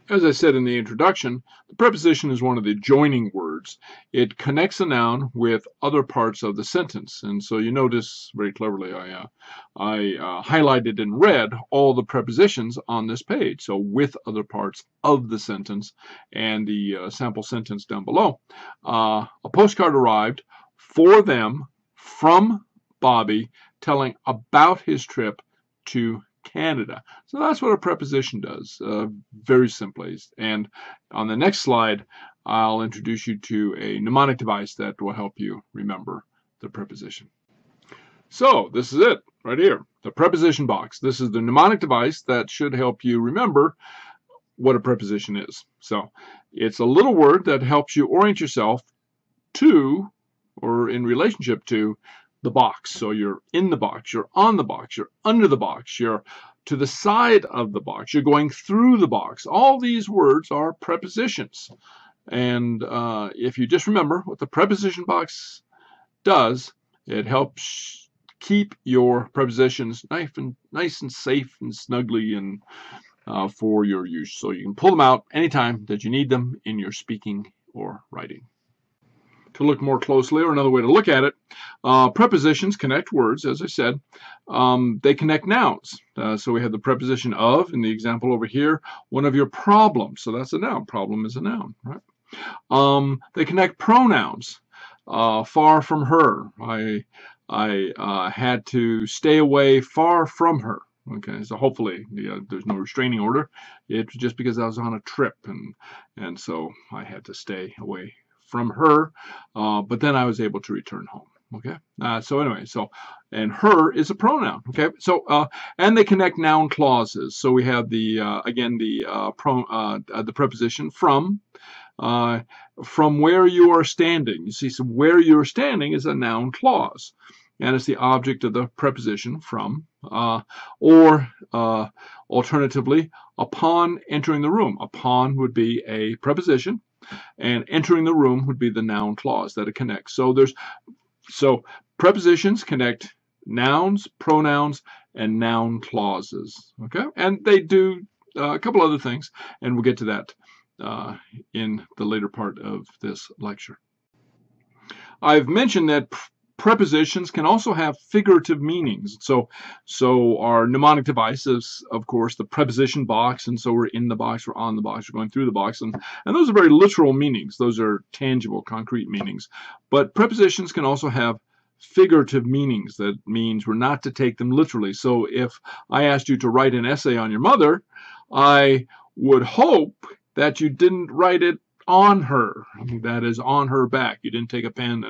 As I said in the introduction, the preposition is one of the joining words. It connects a noun with other parts of the sentence. And so you notice very cleverly I highlighted in red all the prepositions on this page. So with other parts of the sentence, and the sample sentence down below. A postcard arrived for them from Bobby, telling about his trip to Canada. So that's what a preposition does, very simply. And on the next slide, I'll introduce you to a mnemonic device that will help you remember the preposition. So this is it right here, the preposition box. This is the mnemonic device that should help you remember what a preposition is. So it's a little word that helps you orient yourself to, or in relationship to, the box. So you're in the box, you're on the box, you're under the box, you're to the side of the box, you're going through the box. All these words are prepositions. And if you just remember what the preposition box does, it helps keep your prepositions nice and safe and snugly and for your use. So you can pull them out anytime that you need them in your speaking or writing. To look more closely, or another way to look at it, prepositions connect words, as I said. They connect nouns. So we have the preposition of, in the example over here, one of your problems. So that's a noun. Problem is a noun, right? They connect pronouns. Far from her. I had to stay away far from her. Okay, so hopefully there's no restraining order. It's just because I was on a trip, and so I had to stay away from her, but then I was able to return home. Okay, so anyway, and her is a pronoun. Okay, so and they connect noun clauses. So we have the again the preposition from where you are standing. You see, so where you are standing is a noun clause, and it's the object of the preposition from, or alternatively, upon entering the room. Upon would be a preposition, and entering the room would be the noun clause that it connects. So prepositions connect nouns, pronouns, and noun clauses. Okay, and they do a couple other things, and we'll get to that in the later part of this lecture. I've mentioned that prepositions can also have figurative meanings. So our mnemonic device is, of course, the preposition box, and so we're in the box, we're on the box, we're going through the box, and those are very literal meanings. Those are tangible, concrete meanings. But prepositions can also have figurative meanings. That means we're not to take them literally. So if I asked you to write an essay on your mother, I would hope that you didn't write it on her. That is, on her back. You didn't take a pen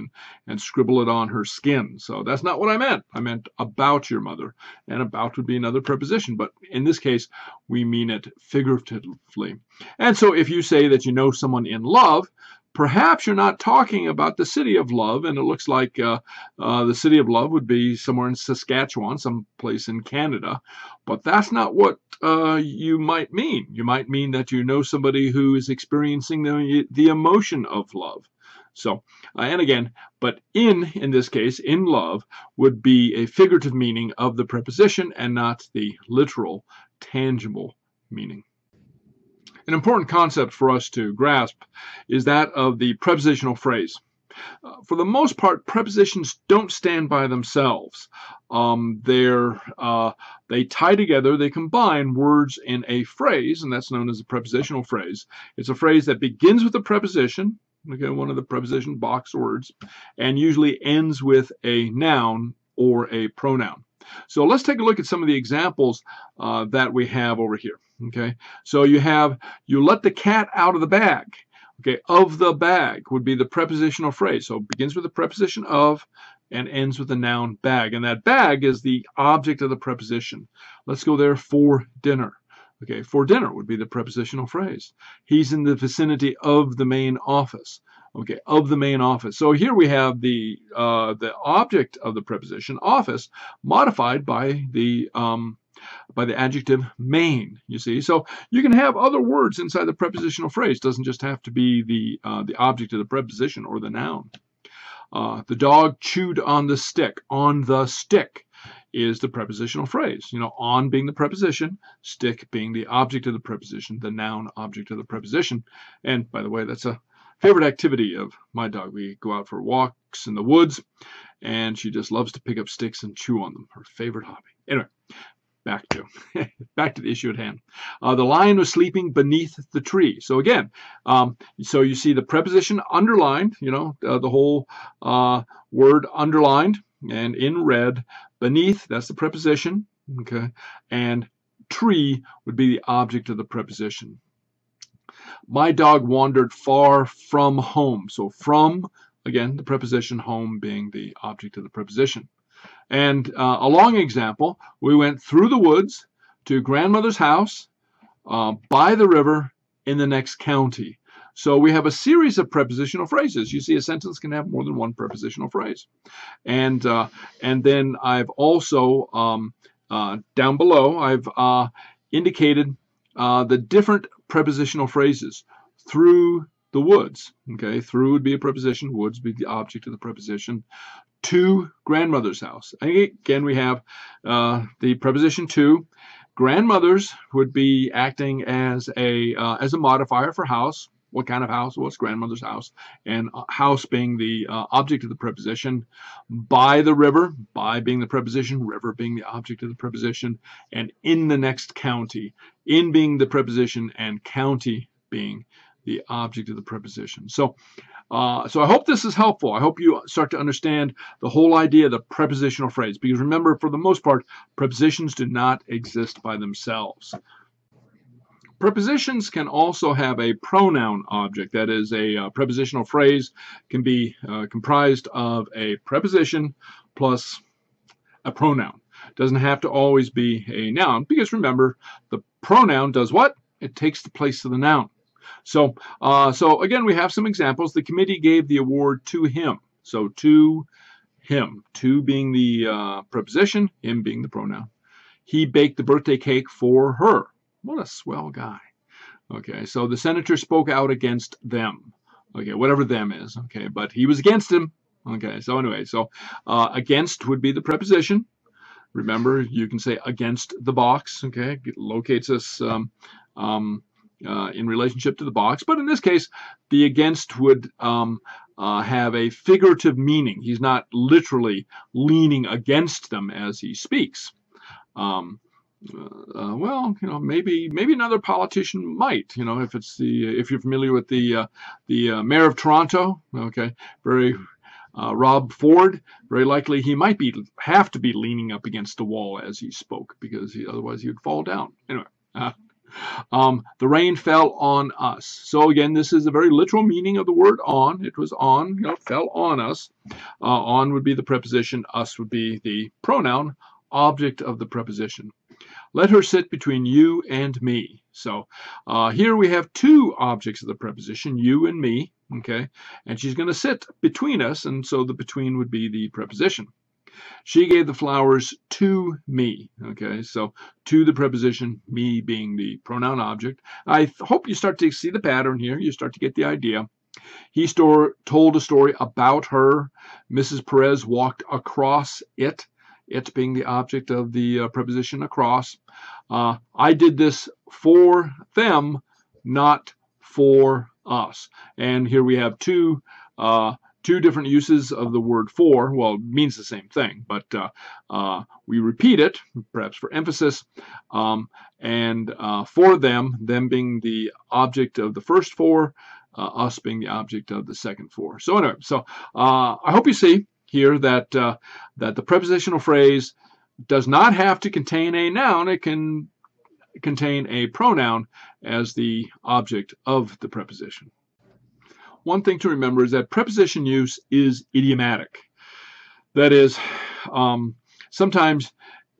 and scribble it on her skin. So that's not what I meant. I meant about your mother. And about would be another preposition. But in this case, we mean it figuratively. And so if you say that you know someone in love, perhaps you're not talking about the city of love, and it looks like the city of love would be somewhere in Saskatchewan, someplace in Canada. But that's not what you might mean. You might mean that you know somebody who is experiencing the emotion of love. So, and again, but in this case, in love, would be a figurative meaning of the preposition and not the literal, tangible meaning. An important concept for us to grasp is that of the prepositional phrase. For the most part, prepositions don't stand by themselves. They tie together, they combine words in a phrase, and that's known as a prepositional phrase. It's a phrase that begins with a preposition, okay, one of the preposition box words, and usually ends with a noun or a pronoun. So let's take a look at some of the examples that we have over here. Okay, so you let the cat out of the bag. Okay, of the bag would be the prepositional phrase. So it begins with the preposition of and ends with the noun bag. And that bag is the object of the preposition. Let's go there, for dinner. Okay, for dinner would be the prepositional phrase. He's in the vicinity of the main office. Okay, of the main office. So here we have the object of the preposition, office, modified by the adjective main, you see. So you can have other words inside the prepositional phrase. It doesn't just have to be the object of the preposition or the noun. The dog chewed on the stick. On the stick. is the prepositional phrase. You know, on being the preposition, stick being the object of the preposition, the noun object of the preposition. And by the way, that's a favorite activity of my dog. We go out for walks in the woods, and she just loves to pick up sticks and chew on them. Her favorite hobby. Anyway, back to the issue at hand. The lion was sleeping beneath the tree. So again, so you see the preposition underlined, you know, the whole word underlined and in red. Beneath, that's the preposition, okay, and tree would be the object of the preposition. My dog wandered far from home. So from, again, the preposition, home being the object of the preposition. And a long example, we went through the woods to grandmother's house by the river in the next county. So we have a series of prepositional phrases. You see, a sentence can have more than one prepositional phrase. And then I've also, down below, I've indicated the different prepositional phrases. Through the woods. Okay, through would be a preposition, woods would be the object of the preposition. To grandmother's house. Again, we have the preposition to. Grandmother's would be acting as a modifier for house. What kind of house? Well, it's grandmother's house. And house being the object of the preposition. By the river, by being the preposition, river being the object of the preposition. And in the next county, in being the preposition and county being the object of the preposition. So I hope this is helpful. I hope you start to understand the whole idea of the prepositional phrase. Because remember, for the most part, prepositions do not exist by themselves. Prepositions can also have a pronoun object. That is, a prepositional phrase can be comprised of a preposition plus a pronoun. It doesn't have to always be a noun, because remember, the pronoun does what? It takes the place of the noun. So again, we have some examples. The committee gave the award to him. So to him, to being the preposition, him being the pronoun. He baked the birthday cake for her. What a swell guy. Okay, so the senator spoke out against them. Okay, whatever them is. Okay, but he was against him. Okay, so anyway, so against would be the preposition. Remember, you can say against the box. Okay, it locates us in relationship to the box. But in this case, the against would have a figurative meaning. He's not literally leaning against them as he speaks. Well, you know, maybe another politician might. You know, if you're familiar with the mayor of Toronto, okay, Rob Ford, very likely he might have to be leaning up against the wall as he spoke, because otherwise he would fall down. Anyway. The rain fell on us. So again, this is a very literal meaning of the word on. It was on, you know, fell on us. On would be the preposition. Us would be the pronoun, object of the preposition. Let her sit between you and me. So here we have two objects of the preposition, you and me. Okay, and she's going to sit between us, and so the between would be the preposition. She gave the flowers to me. Okay, so to the preposition, me being the pronoun object. I hope you start to see the pattern here. You start to get the idea. He told a story about her. Mrs. Perez walked across it. It being the object of the preposition across. I did this for them, not for us. And here we have two different uses of the word for. Well, it means the same thing, but we repeat it, perhaps for emphasis, and for them being the object of the first for, us being the object of the second for. So anyway, I hope you see here that the prepositional phrase does not have to contain a noun. It can contain a pronoun as the object of the preposition. One thing to remember is that preposition use is idiomatic. That is, sometimes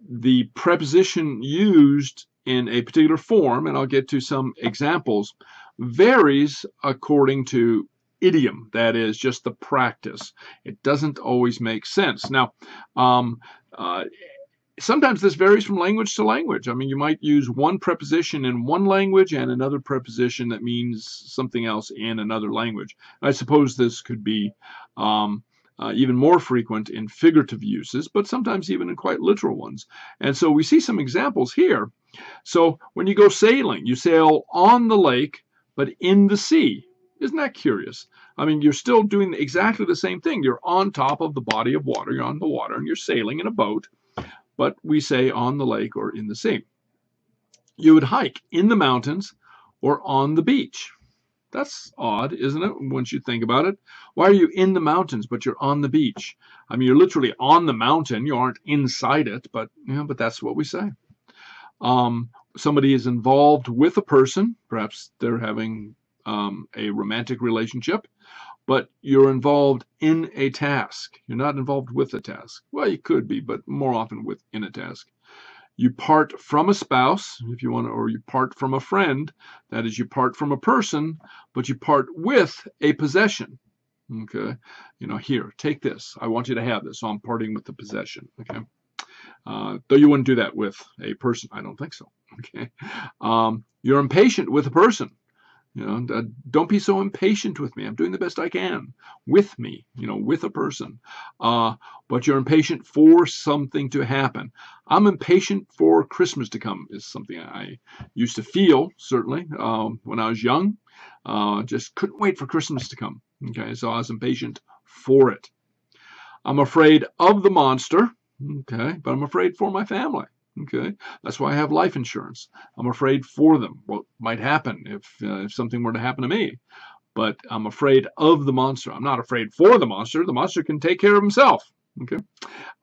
the preposition used in a particular form, and I'll get to some examples, varies according to idiom. That is just the practice. It doesn't always make sense. Now, sometimes this varies from language to language. I mean, you might use one preposition in one language and another preposition that means something else in another language. I suppose this could be even more frequent in figurative uses, but sometimes even in quite literal ones. And so we see some examples here. So when you go sailing, you sail on the lake, but in the sea. Isn't that curious? I mean, you're still doing exactly the same thing. You're on top of the body of water. You're on the water, and you're sailing in a boat, but we say on the lake or in the sea. You would hike in the mountains or on the beach. That's odd, isn't it, once you think about it? Why are you in the mountains, but you're on the beach? I mean, you're literally on the mountain. You aren't inside it, but but that's what we say. Somebody is involved with a person. Perhaps they're having a romantic relationship, but you're involved in a task. You're not involved with a task. Well, you could be, but more often in a task. You part from a spouse, if you want to, or you part from a friend. That is, you part from a person, but you part with a possession. Okay, here, take this. I want you to have this, so I'm parting with the possession. Okay, though you wouldn't do that with a person, I don't think so. Okay, you're impatient with a person. Don't be so impatient with me. I'm doing the best I can with me, with a person. But you're impatient for something to happen. I'm impatient for Christmas to come is something I used to feel, certainly, when I was young. Just couldn't wait for Christmas to come. Okay, so I was impatient for it. I'm afraid of the monster. Okay, but I'm afraid for my family. Okay, that's why I have life insurance. I'm afraid for them. What might happen if something were to happen to me? But I'm afraid of the monster. I'm not afraid for the monster. The monster can take care of himself. Okay,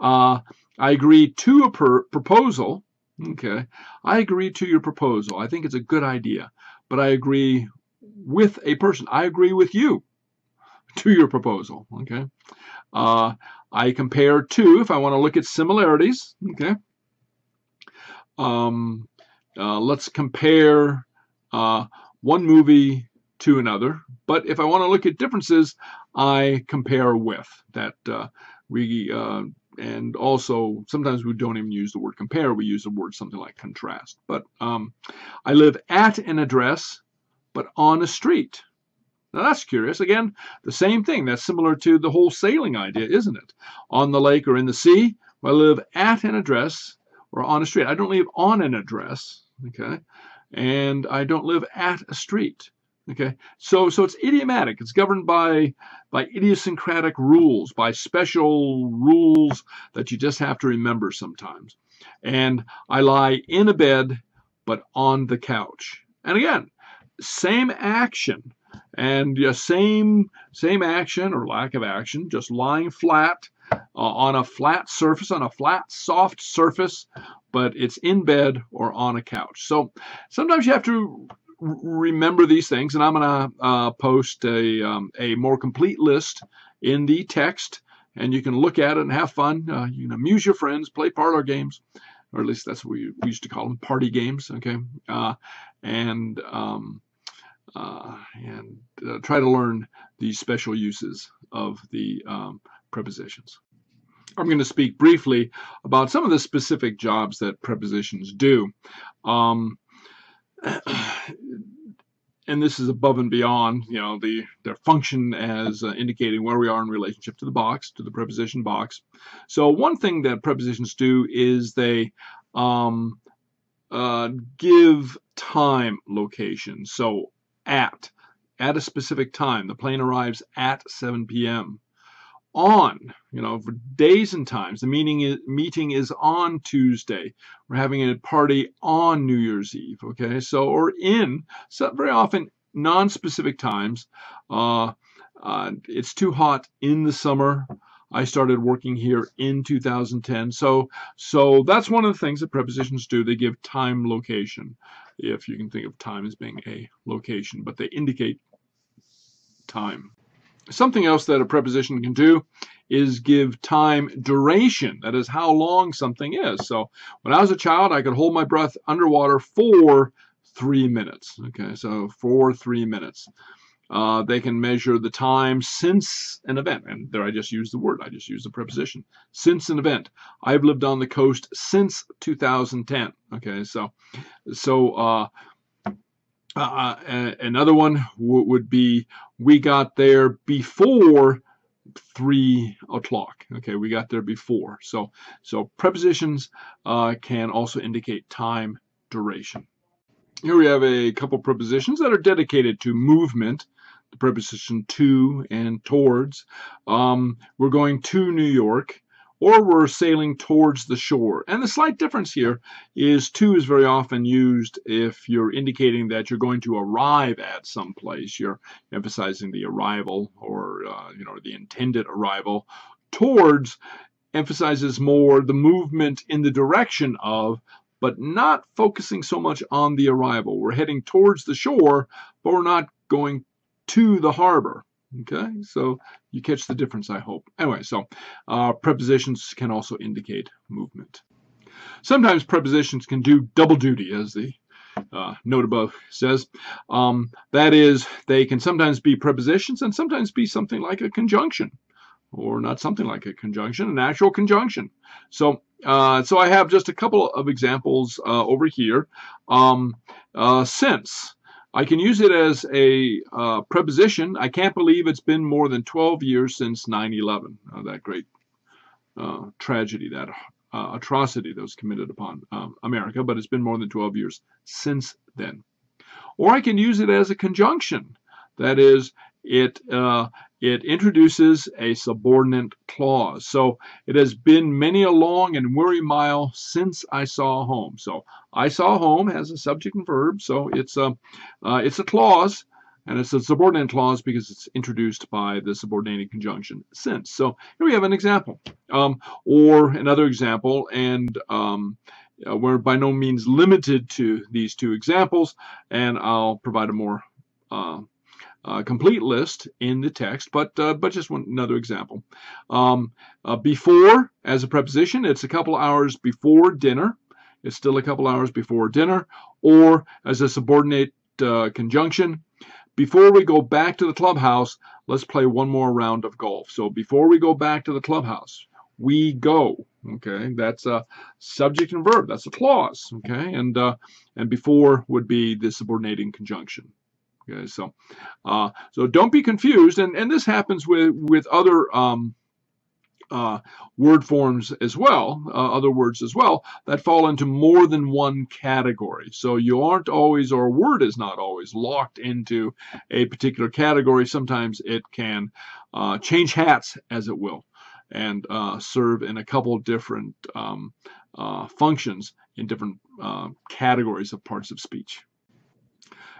I agree to a proposal. Okay, I agree to your proposal. I think it's a good idea, but I agree with a person. I agree with you to your proposal. Okay, I compare to if I want to look at similarities. Okay. Let's compare one movie to another. But if I want to look at differences, I compare with that. And also sometimes we don't even use the word compare. We use the word something like contrast. But I live at an address, but on a street. Now that's curious. Again, the same thing. That's similar to the whole sailing idea, isn't it? On the lake or in the sea. Well, I live at an address or on a street. I don't live on an address, okay? And I don't live at a street, okay? So it's idiomatic. It's governed by idiosyncratic rules, by special rules that you just have to remember sometimes. And I lie in a bed, but on the couch. And again, same action. And same action or lack of action, just lying flat on a flat surface, on a flat, soft surface, but it's in bed or on a couch. So sometimes you have to remember these things, and I'm going to post a more complete list in the text, and you can look at it and have fun. You can amuse your friends, play parlor games, or at least that's what we used to call them, party games, okay? And try to learn the special uses of the prepositions. I'm going to speak briefly about some of the specific jobs that prepositions do. And this is above and beyond, their function as indicating where we are in relationship to the box, to the preposition box. So one thing that prepositions do is they give time location. So at a specific time. The plane arrives at 7 p.m. On, for days and times. The meeting is on Tuesday. We're having a party on New Year's Eve. Okay, so or in, so very often non-specific times. It's too hot in the summer. I started working here in 2010. So that's one of the things that prepositions do. They give time location, if you can think of time as being a location, but they indicate time. Something else that a preposition can do is give time duration. That is how long something is. So when I was a child, I could hold my breath underwater for 3 minutes. Okay, so for 3 minutes. They can measure the time since an event. And there I just used the word. I just used the preposition. Since an event. I've lived on the coast since 2010. Okay, so another one would be we got there before 3 o'clock. Okay, we got there before. So prepositions can also indicate time, duration. Here we have a couple prepositions that are dedicated to movement. The preposition to and towards. We're going to New York, or we're sailing towards the shore. And the slight difference here is to is very often used if you're indicating that you're going to arrive at some place. You're emphasizing the arrival, or the intended arrival. Towards emphasizes more the movement in the direction of, but not focusing so much on the arrival. We're heading towards the shore, but we're not going to the harbor. Okay, so you catch the difference, I hope. Anyway, so prepositions can also indicate movement. Sometimes prepositions can do double duty, as the note above says. That is, they can sometimes be prepositions and sometimes be something like a conjunction, or not something like a conjunction, an actual conjunction. So I have just a couple of examples over here. Since. I can use it as a preposition. I can't believe it's been more than 12 years since 9/11, that great tragedy, that atrocity that was committed upon America, but it's been more than 12 years since then. Or I can use it as a conjunction. That is, it introduces a subordinate clause. So it has been many a long and weary mile since I saw home. So I saw home has a subject and verb. So it's a clause, and it's a subordinate clause because it's introduced by the subordinating conjunction since. So here we have an example, or another example, and we're by no means limited to these two examples, and I'll provide a more complete list in the text, but just another example. Before, as a preposition, it's a couple hours before dinner. It's still a couple hours before dinner. Or as a subordinate conjunction, before we go back to the clubhouse, let's play one more round of golf. So before we go back to the clubhouse, we go. Okay, that's a subject and verb. That's a clause. Okay, and before would be the subordinating conjunction. Okay, so don't be confused, and this happens with other word forms as well, other words as well, that fall into more than one category. So you aren't always, or a word is not always locked into a particular category. Sometimes it can change hats, as it will, and serve in a couple different functions in different categories of parts of speech.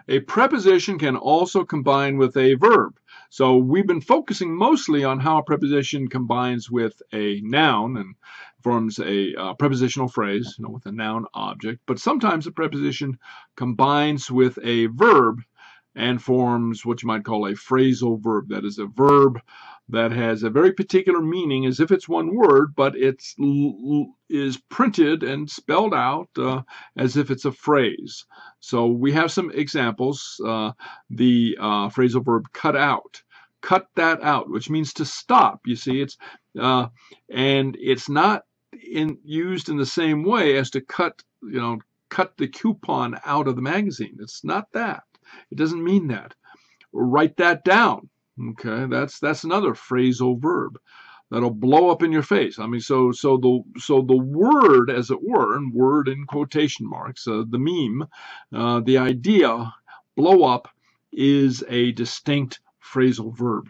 A preposition can also combine with a verb. So we've been focusing mostly on how a preposition combines with a noun and forms a prepositional phrase, with a noun object. But sometimes a preposition combines with a verb and forms what you might call a phrasal verb. That is a verb that has a very particular meaning, as if it's one word, but it is printed and spelled out as if it's a phrase. So we have some examples. The phrasal verb cut out. Cut that out, which means to stop. You see, it's and it's not used in the same way as to cut the coupon out of the magazine. It's not that. It doesn't mean that. Write that down. Okay, that's another phrasal verb that'll blow up in your face. I mean, so the word, as it were, and word in quotation marks, the meme, the idea, blow up, is a distinct phrasal verb.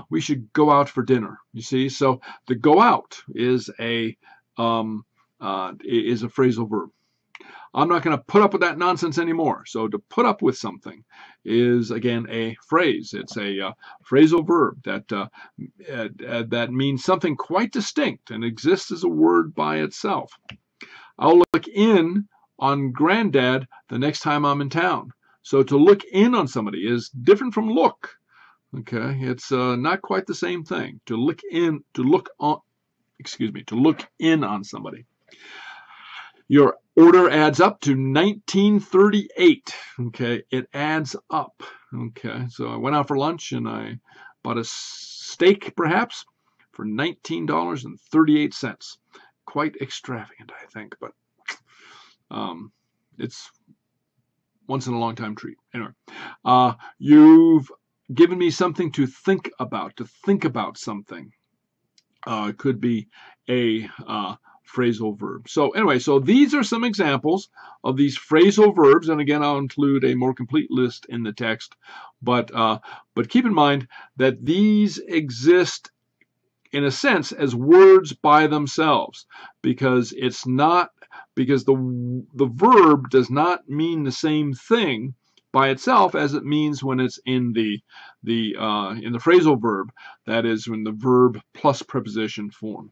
We should go out for dinner. You see, so the go out is a phrasal verb. I'm not going to put up with that nonsense anymore. So to put up with something is, again, a phrase. It's a phrasal verb that means something quite distinct and exists as a word by itself. I'll look in on Granddad the next time I'm in town. So to look in on somebody is different from look. Okay, it's not quite the same thing. To look in on somebody. Your order adds up to $19.38. Okay, it adds up. Okay, so I went out for lunch and I bought a steak, perhaps, for $19.38. Quite extravagant, I think, but it's once in a long time treat. Anyway, you've given me something to think about something. It could be a phrasal verb. So anyway, so these are some examples of these phrasal verbs, and again, I'll include a more complete list in the text. But keep in mind that these exist in a sense as words by themselves, because the verb does not mean the same thing by itself as it means when it's in the phrasal verb, that is, in the verb plus preposition form.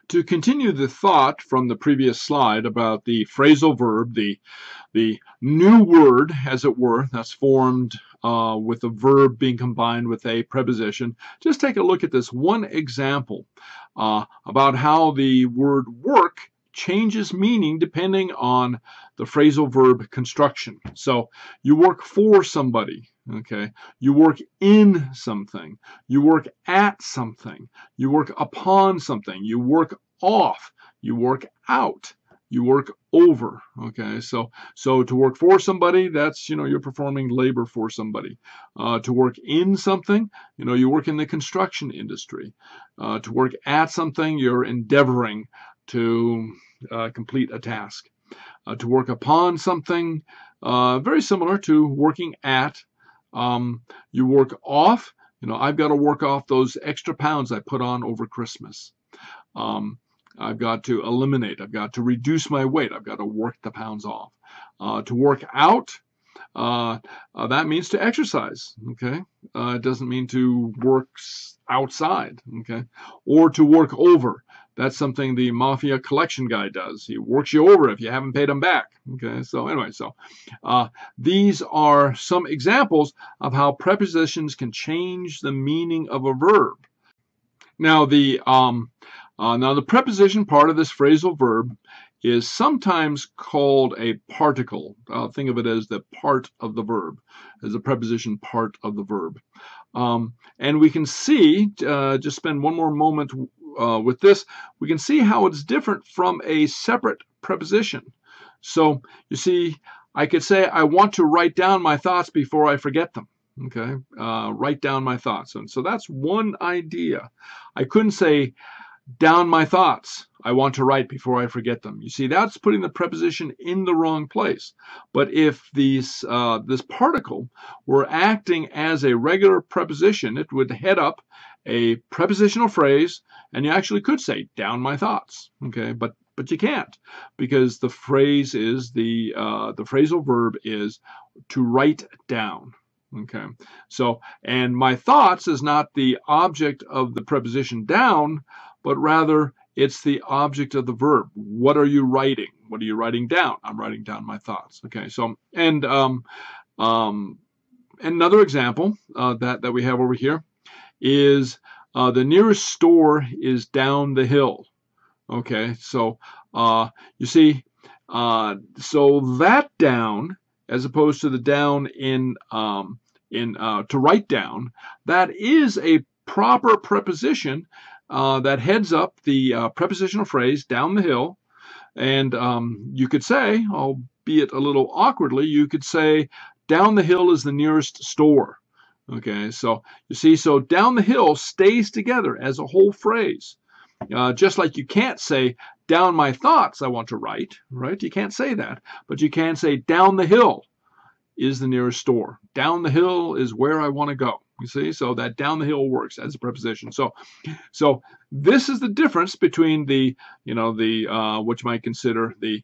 To continue the thought from the previous slide about the phrasal verb, the new word, as it were, that's formed with a verb being combined with a preposition, just take a look at this one example about how the word work changes meaning depending on the phrasal verb construction. So you work for somebody, okay? You work in something. You work at something. You work upon something. You work off. You work out. You work over, okay? So to work for somebody, that's, you're performing labor for somebody. To work in something, you work in the construction industry. To work at something, you're endeavoring to complete a task. To work upon something, very similar to working at. You work off, I've got to work off those extra pounds I put on over Christmas. I've got to eliminate, I've got to reduce my weight, I've got to work the pounds off. To work out, that means to exercise, okay? It doesn't mean to work outside, okay? Or to work over. That's something the mafia collection guy does. He works you over if you haven't paid him back, okay? So anyway, these are some examples of how prepositions can change the meaning of a verb. Now the preposition part of this phrasal verb is sometimes called a particle. Think of it as the part of the verb, as a preposition part of the verb. And we can see, just spend one more moment with this, we can see how it's different from a separate preposition. So you see, I could say, I want to write down my thoughts before I forget them. Okay, write down my thoughts. And so that's one idea. I couldn't say, down my thoughts, I want to write before I forget them. You see, that's putting the preposition in the wrong place. But if this particle were acting as a regular preposition, it would head up a prepositional phrase, and you actually could say, down my thoughts. Okay, but you can't, because the phrase is the phrasal verb is to write down. Okay, so, and my thoughts is not the object of the preposition down, but rather it's the object of the verb. What are you writing? What are you writing down? I'm writing down my thoughts. Okay, so, and another example that we have over here is the nearest store is down the hill. Okay, so you see, so that down, as opposed to the down in to write down, that is a proper preposition that heads up the prepositional phrase down the hill. And you could say, albeit a little awkwardly, you could say down the hill is the nearest store. Okay, so you see, so down the hill stays together as a whole phrase. Just like you can't say down my thoughts I want to write, right? You can't say that, but you can say down the hill is the nearest store. Down the hill is where I want to go. You see, so that down the hill works as a preposition. So this is the difference between the, what you might consider the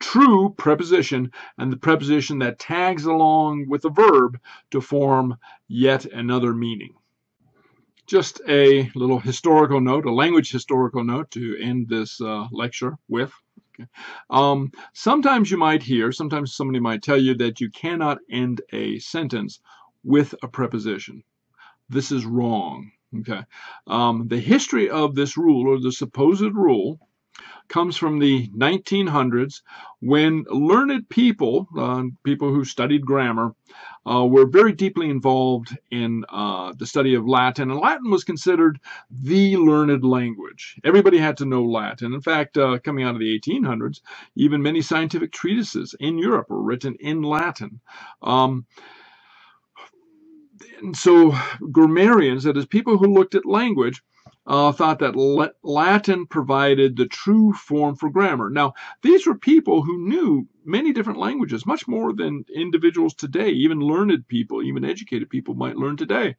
true preposition and the preposition that tags along with the verb to form yet another meaning. Just a little historical note, a language historical note to end this lecture with. Okay. Sometimes you might hear, sometimes somebody might tell you that you cannot end a sentence with a preposition. This is wrong. Okay. The history of this rule, or the supposed rule, comes from the 1900s, when learned people, people who studied grammar, were very deeply involved in the study of Latin, and Latin was considered the learned language. Everybody had to know Latin. In fact, coming out of the 1800s, even many scientific treatises in Europe were written in Latin. And so grammarians, that is, people who looked at language, thought that Latin provided the true form for grammar. Now, these were people who knew many different languages, much more than individuals today, even learned people, even educated people might learn today.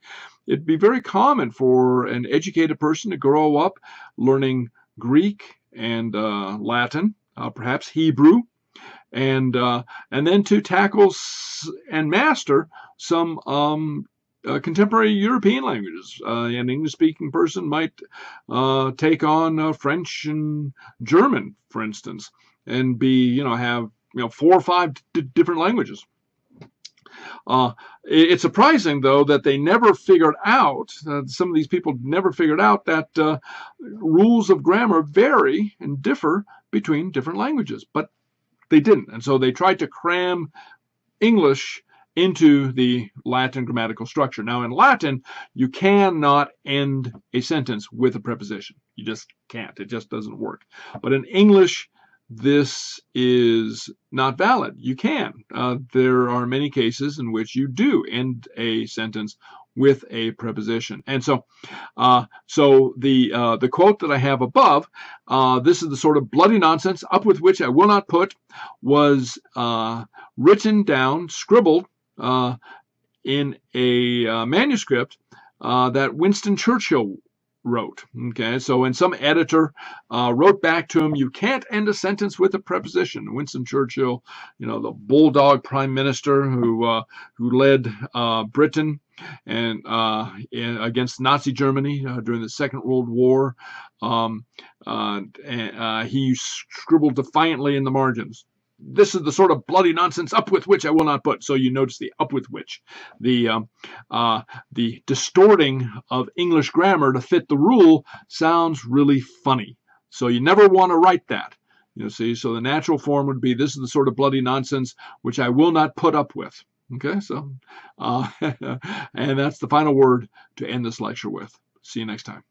It'd be very common for an educated person to grow up learning Greek and Latin, perhaps Hebrew, and then to tackle and master some contemporary European languages. An English-speaking person might take on French and German, for instance, and have 4 or 5 different languages. It's surprising, though, that they never figured out, some of these people never figured out that rules of grammar vary and differ between different languages, but they didn't. And so they tried to cram English into the Latin grammatical structure. Now, in Latin, you cannot end a sentence with a preposition. You just can't. It just doesn't work. But in English, this is not valid. You can. There are many cases in which you do end a sentence with a preposition. And so the quote that I have above, this is the sort of bloody nonsense, up with which I will not put, was written down, scribbled in a manuscript that Winston Churchill wrote. Okay, so when some editor wrote back to him, you can't end a sentence with a preposition. Winston Churchill, the bulldog prime minister who led Britain and against Nazi Germany during the Second World War, he scribbled defiantly in the margins, "This is the sort of bloody nonsense up with which I will not put." So you notice the up with which, the distorting of English grammar to fit the rule sounds really funny. So you never want to write that. See, so the natural form would be, "This is the sort of bloody nonsense which I will not put up with." Okay, so and that's the final word to end this lecture with. See you next time.